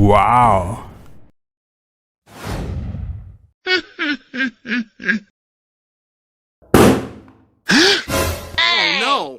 Wow. Oh no.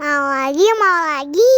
Mau lagi.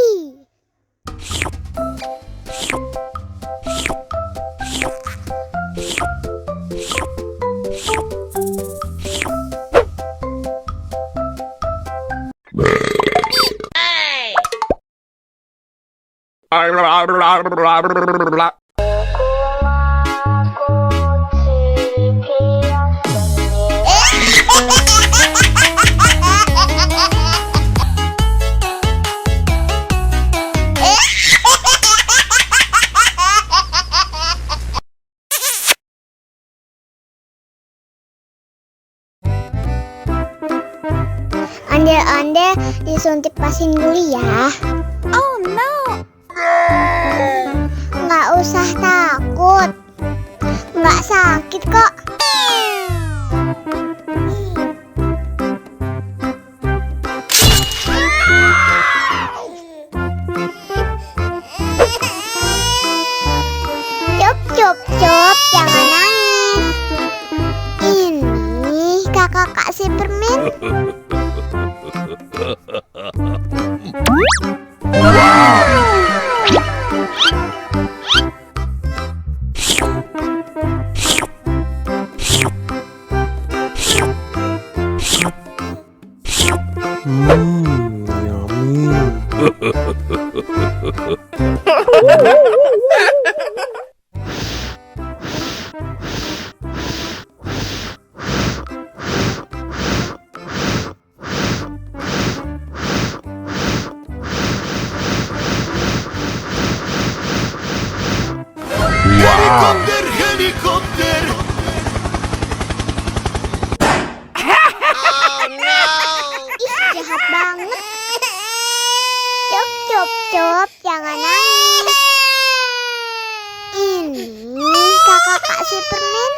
Ondel-ondel disuntik vaksin dulu ya. Oh no. Nggak usah takut. Nggak sakit kok. Cup, jangan nangis. Ini kakak kasih permen. Helikopter. Oh no. Ih, jahat banget. Cup, jangan nangis. Ini kakak kasih permen.